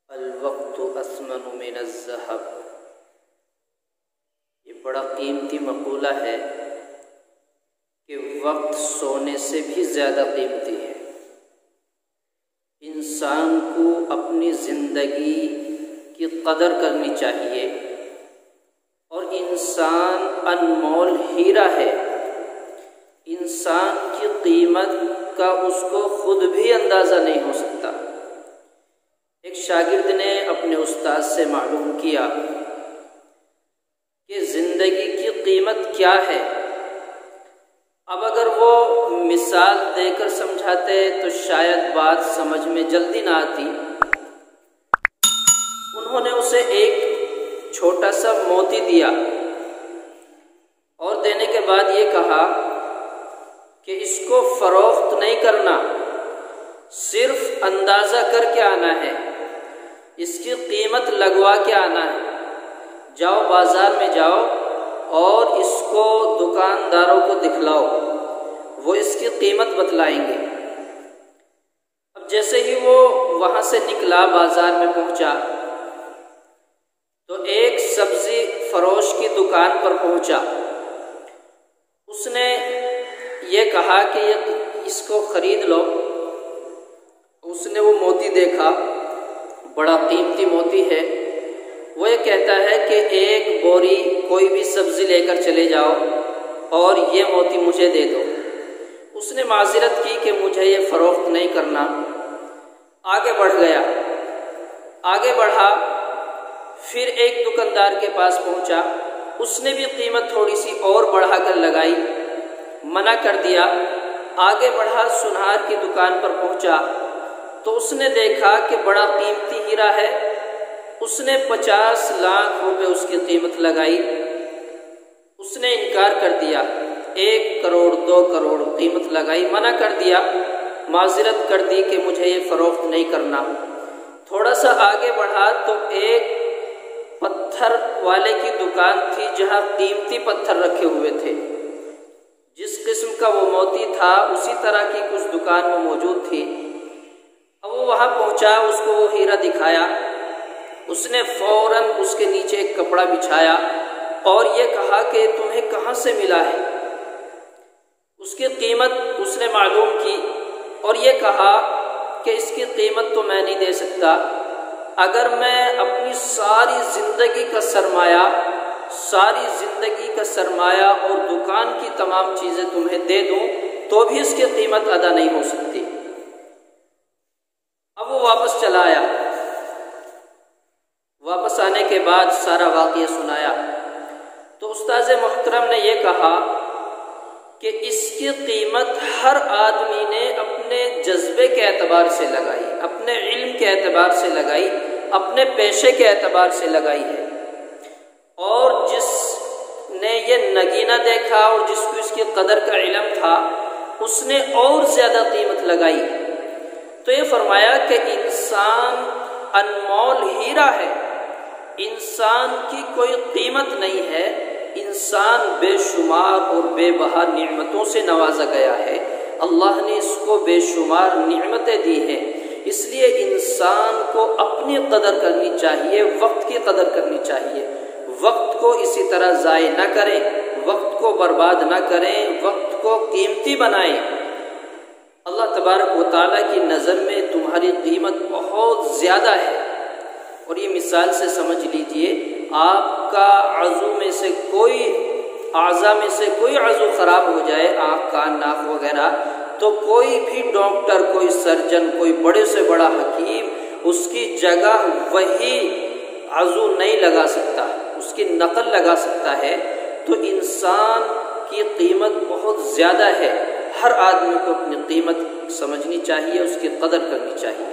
الوقت اثمن من الذهب، یہ بڑا قیمتی مقولہ ہے کہ وقت سونے سے بھی زیادہ قیمتی ہے۔ انسان کو اپنی زندگی کی قدر کرنی چاہیے، اور انسان انمول ہیرا ہے۔ انسان کی قیمت کا اس کو خود بھی اندازہ نہیں ہو سکتا۔ ایک شاگرد نے اپنے استاد سے معلوم کیا کہ زندگی کی قیمت کیا ہے۔ اب اگر وہ مثال دے کر سمجھاتے تو شاید بات سمجھ میں جلدی نہ آتی۔ انہوں نے اسے ایک چھوٹا سا موتی دیا، اور دینے کے بعد یہ کہا کہ اس کو فروخت نہیں کرنا، صرف اندازہ کر کے آنا ہے، اس کی قیمت لگوا کے آنا ہے۔ جاؤ بازار میں جاؤ اور اس کو دکانداروں کو دکھلاؤ، وہ اس کی قیمت بتلائیں گے۔ اب جیسے ہی وہ وہاں سے نکلا، بازار میں پہنچا تو ایک سبزی فروش کی دکان پر پہنچا۔ اس نے یہ کہا کہ اس کو خرید لو۔ اس نے وہ موتی دیکھا، بڑا قیمتی موتی ہے۔ وہ یہ کہتا ہے کہ ایک بوری کوئی بھی سبزی لے کر چلے جاؤ اور یہ موتی مجھے دے دو۔ اس نے معذرت کی کہ مجھے یہ فروخت نہیں کرنا۔ آگے بڑھ گیا، آگے بڑھا، پھر ایک دکاندار کے پاس پہنچا۔ اس نے بھی قیمت تھوڑی سی اور بڑھا کر لگائی، منع کر دیا۔ آگے بڑھا، سنہار کی دکان پر پہنچا تو اس نے دیکھا کہ بڑا قیمتی ہیرا ہے۔ اس نے 50 لاکھ روپے اس کی قیمت لگائی۔ اس نے انکار کر دیا، 1 کروڑ 2 کروڑ قیمت لگائی، منع کر دیا، معذرت کر دی کہ مجھے یہ فروخت نہیں کرنا۔ تھوڑا سا آگے بڑھا تو ایک پتھر والے کی دکان تھی جہاں قیمتی پتھر رکھے ہوئے تھے۔ جس قسم کا وہ موتی تھا اسی طرح کی کچھ دکان میں موجود تھی۔ اب وہ وہاں پہنچا، اس کو وہ ہیرا دکھایا۔ اس نے فوراً اس کے نیچے ایک کپڑا بچھایا اور یہ کہا کہ تمہیں کہاں سے ملا ہے؟ اس کی قیمت اس نے معلوم کی اور یہ کہا کہ اس کی قیمت تو میں نہیں دے سکتا۔ اگر میں اپنی ساری زندگی کا سرمایہ اور دکان کی تمام چیزیں تمہیں دے دوں تو بھی اس کی قیمت ادا نہیں ہو سکتی۔ اب وہ واپس چلا آیا۔ واپس آنے کے بعد سارا واقعہ سنایا تو استاذ محترم نے یہ کہا کہ اس کی قیمت ہر آدمی نے اپنے جذبے کے اعتبار سے لگائی، اپنے علم کے اعتبار سے لگائی، اپنے پیشے کے اعتبار سے لگائی ہے۔ اور جس نے یہ نگینہ دیکھا اور جس کو اس کی قدر کا علم تھا، اس نے اور زیادہ قیمت لگائی۔ تو یہ فرمایا کہ انسان انمول ہیرا ہے، انسان کی کوئی قیمت نہیں ہے۔ انسان بے شمار اور بے بہا نعمتوں سے نوازا گیا ہے۔ اللہ نے اس کو بے شمار نعمتیں دی ہیں، اس لیے انسان کو اپنی قدر کرنی چاہیے، وقت کی قدر کرنی چاہیے۔ وقت کو اسی طرح ضائع نہ کریں، وقت کو برباد نہ کریں، وقت کو قیمتی بنائیں۔ اللہ تبارک و تعالیٰ کی نظر میں تمہاری قیمت بہت زیادہ ہے۔ اور یہ مثال سے سمجھ لیجئے، آپ کا عضو میں سے کوئی اعضاء میں سے کوئی عضو خراب ہو جائے، آنکھ کان ناک وغیرہ، تو کوئی بھی ڈاکٹر، کوئی سرجن، کوئی بڑے سے بڑا حکیم اس کی جگہ وہی عضو نہیں لگا سکتا، اس کی نقل لگا سکتا ہے۔ تو انسان کی قیمت بہت زیادہ ہے۔ ہر آدمی کو اپنی قیمت سمجھنی چاہیے، اس کی قدر کرنی چاہیے۔